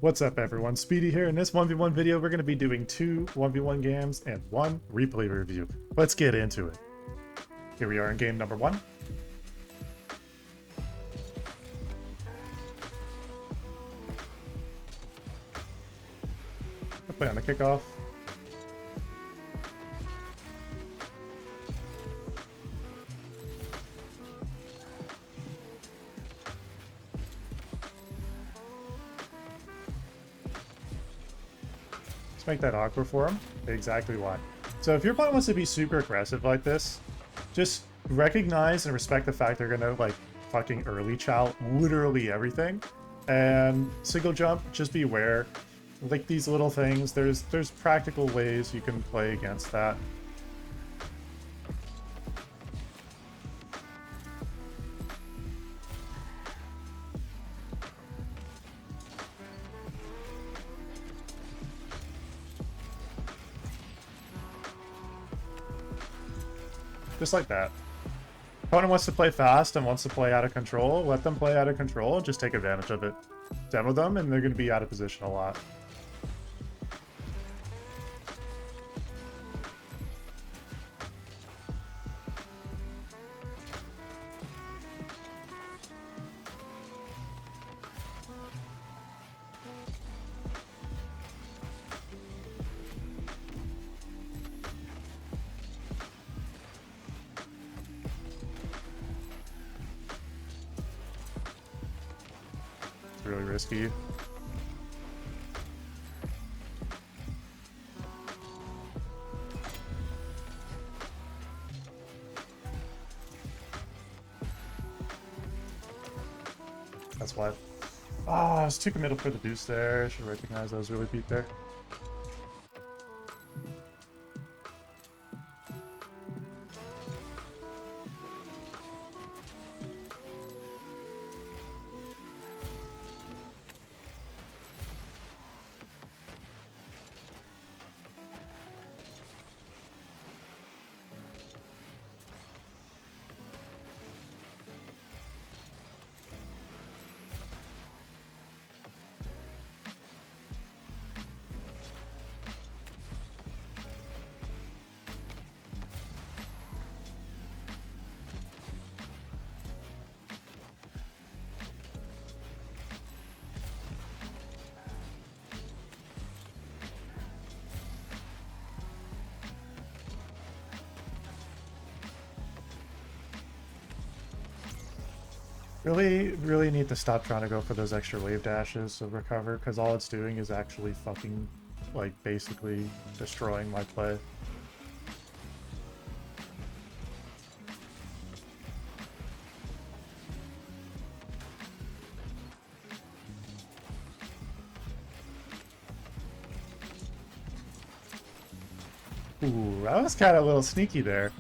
What's up everyone, Speedy here. In this 1v1 video we're going to be doing 2 1v1 games and 1 replay review. Let's get into it. Here we are in game number 1. I'll play on the kickoff. Let's make that awkward for him. Exactly why. So if your opponent wants to be super aggressive like this, just recognize and respect the fact they're gonna like fucking early chow literally everything. And single jump, just be aware. Like these little things, there's practical ways you can play against that. Just like that. Opponent wants to play fast and wants to play out of control. Let them play out of control and just take advantage of it. Demo them and they're going to be out of position a lot. Really risky. That's why. I was too committal for the deuce there. I should recognize I was really beat there. Really need to stop trying to go for those extra wave dashes to recover, because all it's doing is actually fucking, like, basically destroying my play. Ooh, that was kind of a little sneaky there.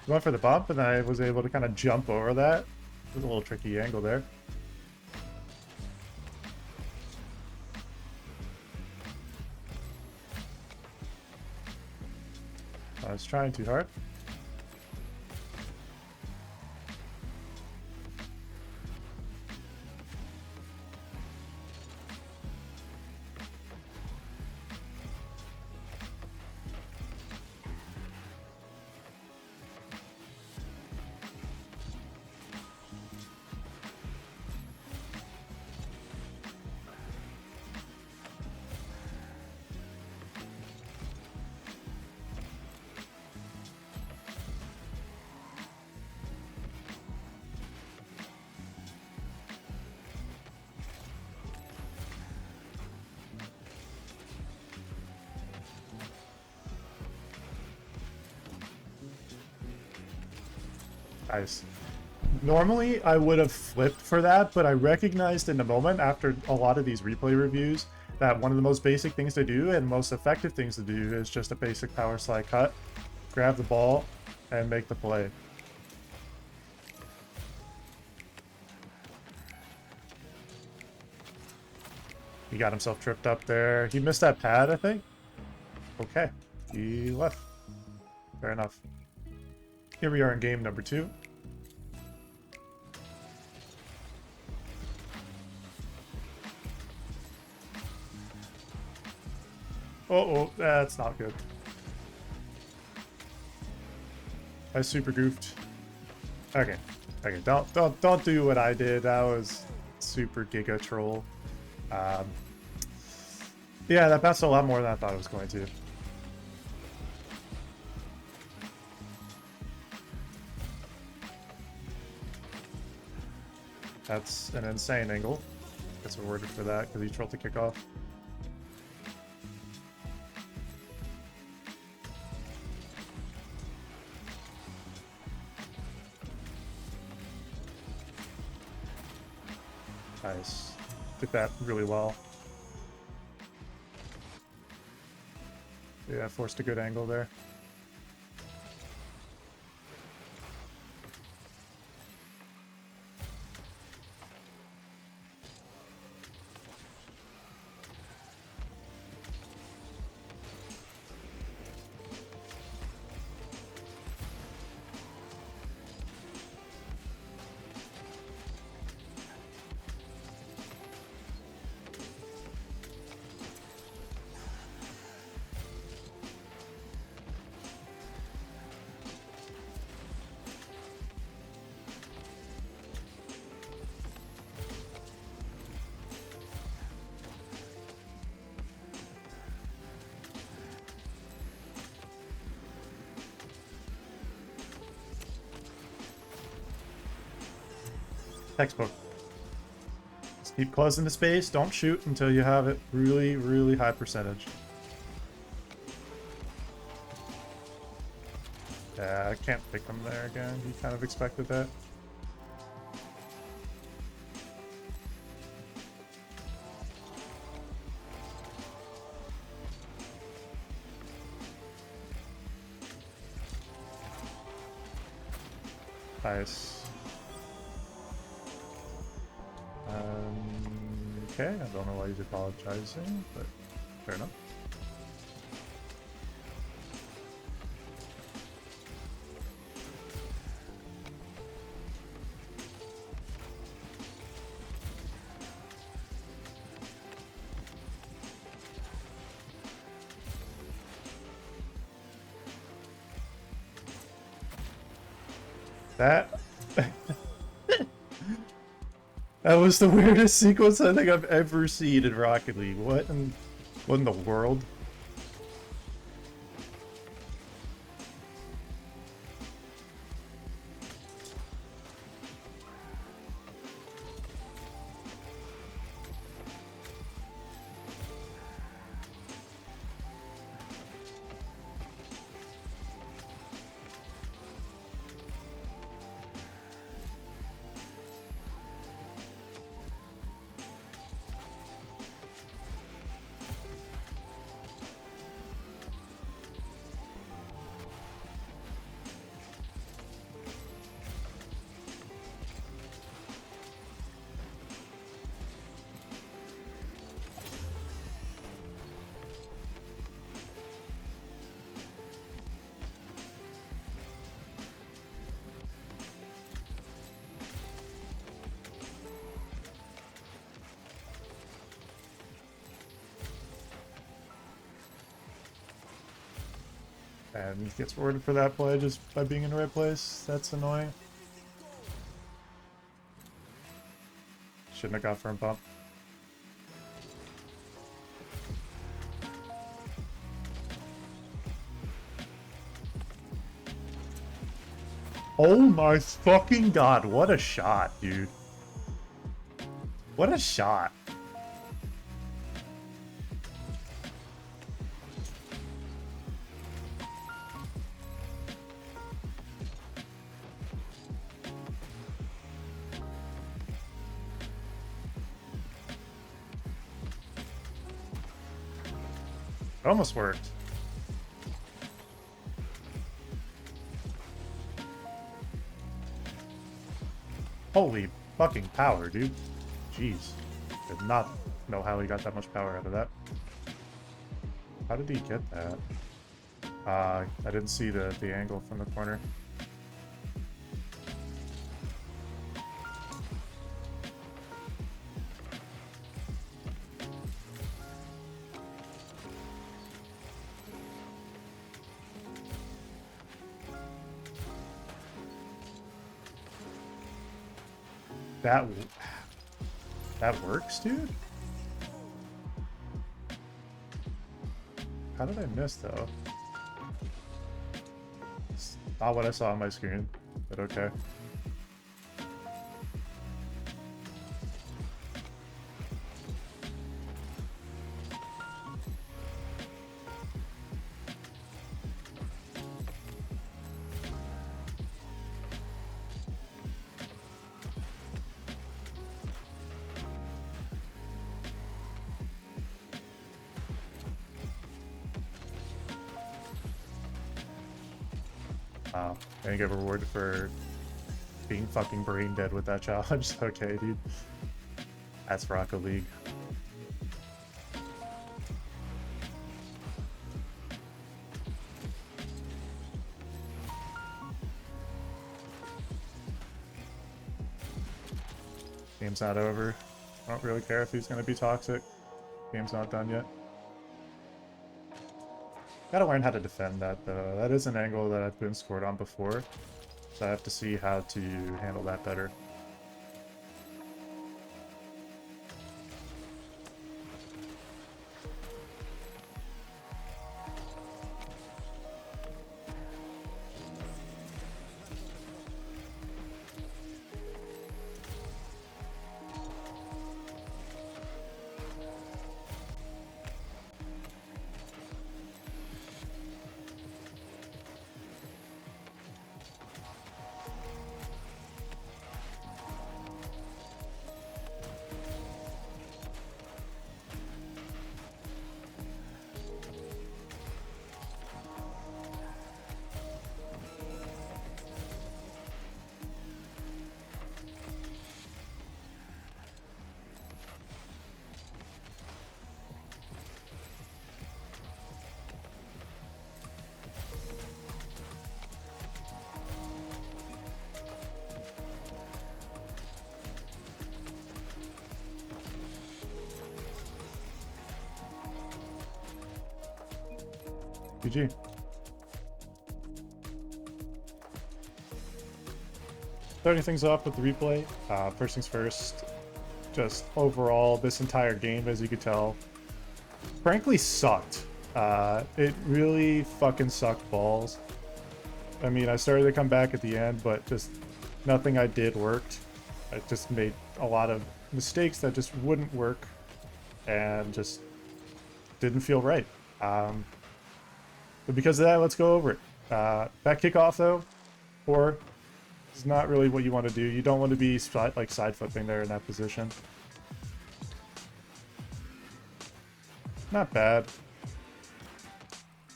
Went for the bump, and I was able to kind of jump over that. It was a little tricky angle there. I was trying too hard. Nice. Normally, I would have flipped for that, but I recognized in the moment after a lot of these replay reviews that one of the most basic things to do and most effective things to do is just a basic power slide cut, grab the ball, and make the play. He got himself tripped up there. He missed that pad, I think. Okay, he left. Fair enough. Here we are in game number 2. Oh, that's not good. I super goofed. Okay. Okay, don't do what I did. That was super giga troll. Yeah, that bounced a lot more than I thought it was going to. That's an insane angle. Gets rewarded for that because he trolled to kick off. Nice. Did that really well. Yeah, forced a good angle there. Textbook. Just keep closing the space. Don't shoot until you have it really, really high percentage. Yeah, I can't pick him there again. He kind of expected that. Nice. Okay, I don't know why he's apologizing, but fair enough. That that was the weirdest sequence I think I've ever seen in Rocket League. What in the world? And he gets rewarded for that play just by being in the right place. That's annoying. Shouldn't have got firm bump. Oh my fucking god, what a shot, dude. What a shot. It almost worked. Holy fucking power, dude. Jeez. Did not know how he got that much power out of that. How did he get that? I didn't see the angle from the corner. That that works, dude? How did I miss, though? It's not what I saw on my screen, but okay. Wow, I get rewarded for being fucking brain dead with that challenge. Okay, dude. That's Rocket League. Game's not over. I don't really care if he's gonna be toxic. Game's not done yet. Gotta learn how to defend that, though. That is an angle that I've been scored on before, so I have to see how to handle that better. GG. Starting things off with the replay. First things first, just overall, this entire game, as you could tell, frankly sucked. It really fucking sucked balls. I mean, I started to come back at the end, but just nothing I did worked. I just made a lot of mistakes that just wouldn't work and just didn't feel right. But because of that, let's go over it. That kickoff, though, or is not really what you want to do. You don't want to be like side flipping there in that position. Not bad.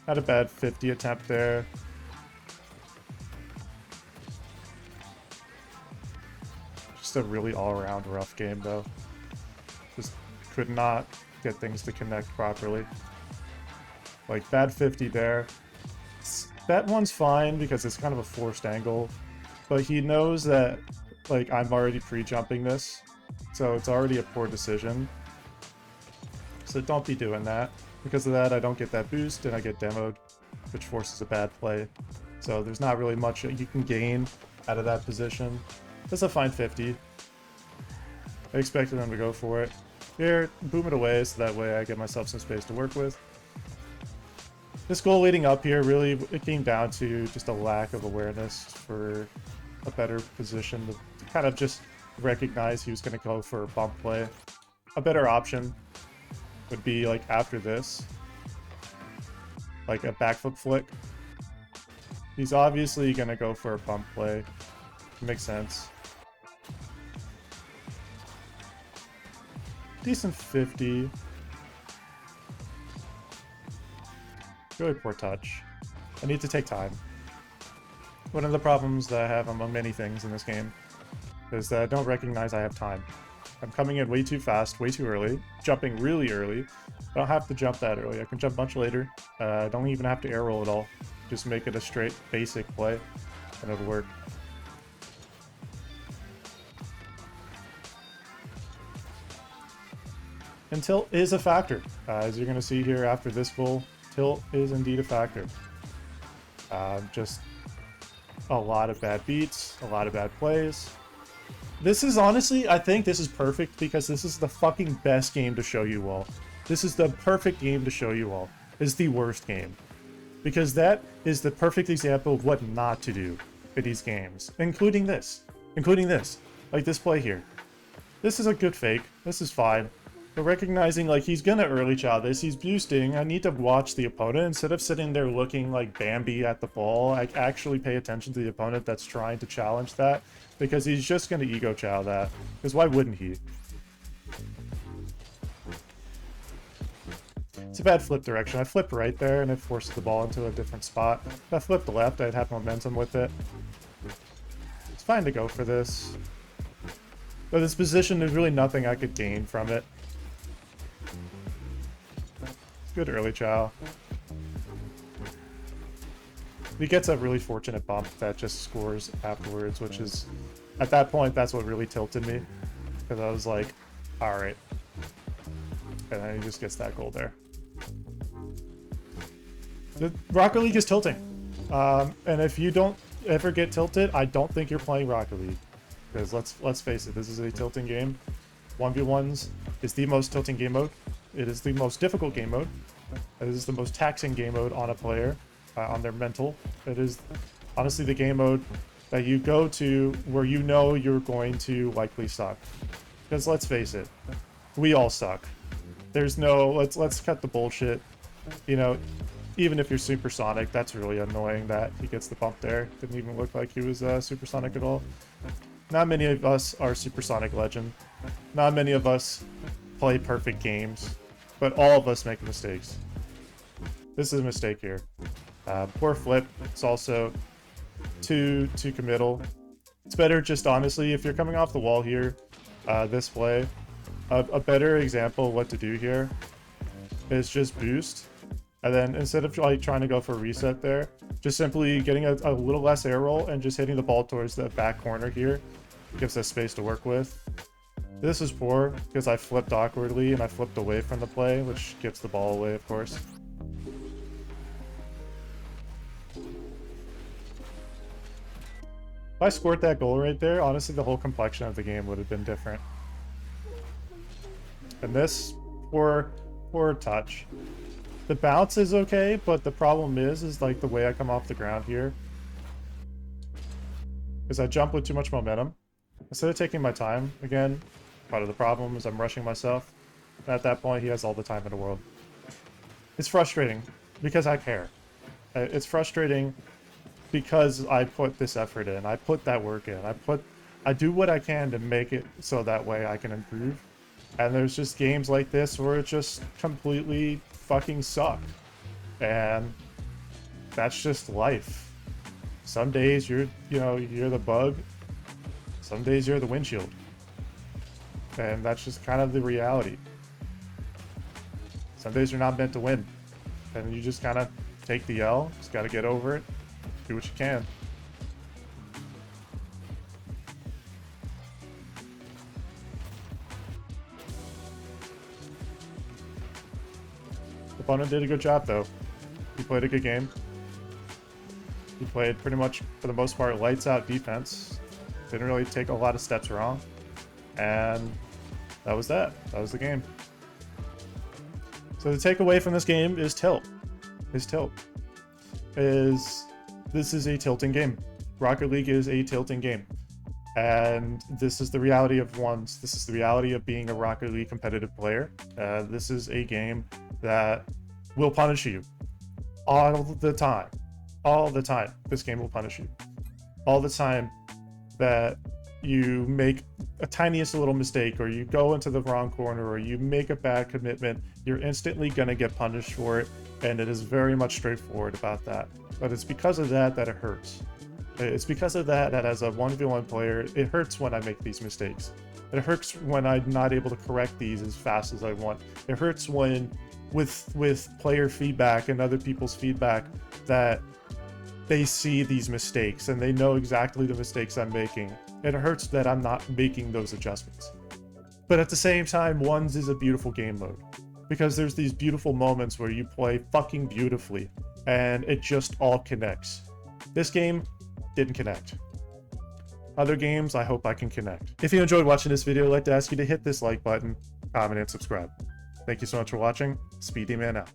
Not a bad 50 attempt there. Just a really all-around rough game, though. Just could not get things to connect properly. Like, bad 50 there. That one's fine because it's kind of a forced angle. But he knows that, like, I'm already pre-jumping this. So it's already a poor decision. So don't be doing that. Because of that, I don't get that boost and I get demoed, which forces a bad play. So there's not really much you can gain out of that position. That's a fine 50. I expected him to go for it. Here, boom it away so that way I get myself some space to work with. This goal leading up here, really, it came down to just a lack of awareness for a better position to kind of just recognize he was going to go for a bump play. A better option would be, like, after this, like a backflip flick. He's obviously going to go for a bump play. Makes sense. Decent 50. Really poor touch. I need to take time. One of the problems that I have among many things in this game is that I don't recognize I have time. I'm coming in way too fast, way too early, jumping really early. I don't have to jump that early. I can jump much later. I don't even have to air roll at all. Just make it a straight basic play and it'll work. And tilt is a factor. As you're going to see here after this goal, tilt is indeed a factor. Just a lot of bad beats, a lot of bad plays. This is honestly, I think this is perfect because this is the fucking best game to show you all. This is the perfect game to show you all. It's the worst game. Because that is the perfect example of what not to do in these games. Including this. Including this. Like this play here. This is a good fake. This is fine. But recognizing, like, he's gonna early chow this. He's boosting. I need to watch the opponent. Instead of sitting there looking like Bambi at the ball, I actually pay attention to the opponent that's trying to challenge that. Because he's just gonna ego chow that. Because why wouldn't he? It's a bad flip direction. I flipped right there and it forced the ball into a different spot. If I flipped left, I'd have momentum with it. It's fine to go for this. But this position, there's really nothing I could gain from it. Good early chow. He gets a really fortunate bump that just scores afterwards, which is, at that point, that's what really tilted me. Because I was like, alright. And then he just gets that goal there. The Rocket League is tilting. And if you don't ever get tilted, I don't think you're playing Rocket League. Because let's face it, this is a tilting game. 1v1s is the most tilting game mode. It is the most difficult game mode. It is the most taxing game mode on a player, on their mental. It is honestly the game mode that you go to where you know you're going to likely suck. Because let's face it, we all suck. There's no, let's cut the bullshit. You know, even if you're supersonic, that's really annoying that he gets the bump there. Didn't even look like he was supersonic at all. Not many of us are supersonic legend. Not many of us play perfect games, but all of us make mistakes. This is a mistake here. Poor flip. It's also too committal. It's better just honestly, if you're coming off the wall here, this play, a better example of what to do here is just boost. And then instead of like trying to go for a reset there, just simply getting a little less air roll and just hitting the ball towards the back corner here. Gives us space to work with. This is poor because I flipped awkwardly and I flipped away from the play, which gives the ball away, of course. If I scored that goal right there, honestly, the whole complexion of the game would have been different. And this, poor touch. The bounce is okay, but the problem is like the way I come off the ground here. Is I jump with too much momentum. Instead of taking my time, again, part of the problem is I'm rushing myself. And at that point, he has all the time in the world. It's frustrating because I care. It's frustrating because I put this effort in. I put that work in. I do what I can to make it so that way I can improve. And there's just games like this where it just completely fucking suck. And that's just life. Some days you're the bug. Some days you're the windshield. And that's just kind of the reality. Some days you're not meant to win. And you just kind of take the L. Just got to get over it. Do what you can. The opponent did a good job, though. He played a good game. He played pretty much, for the most part, lights out defense. Didn't really take a lot of steps wrong. And that was that. That was the game. So the takeaway from this game is tilt. This is a tilting game. Rocket League is a tilting game. And this is the reality of ones. This is the reality of being a Rocket League competitive player. This is a game that will punish you all the time. All the time. This game will punish you. All the time that you make a tiniest little mistake, or you go into the wrong corner, or you make a bad commitment, you're instantly going to get punished for it. And it is very much straightforward about that. But it's because of that that it hurts. It's because of that that as a 1v1 player, it hurts when I make these mistakes. It hurts when I'm not able to correct these as fast as I want. It hurts when, with player feedback and other people's feedback, that they see these mistakes and they know exactly the mistakes I'm making. It hurts that I'm not making those adjustments. But at the same time, ones is a beautiful game mode. Because there's these beautiful moments where you play fucking beautifully and it just all connects. This game didn't connect. other games, I hope I can connect. If you enjoyed watching this video, I'd like to ask you to hit this like button, comment, and subscribe. Thank you so much for watching. Speedy Man out.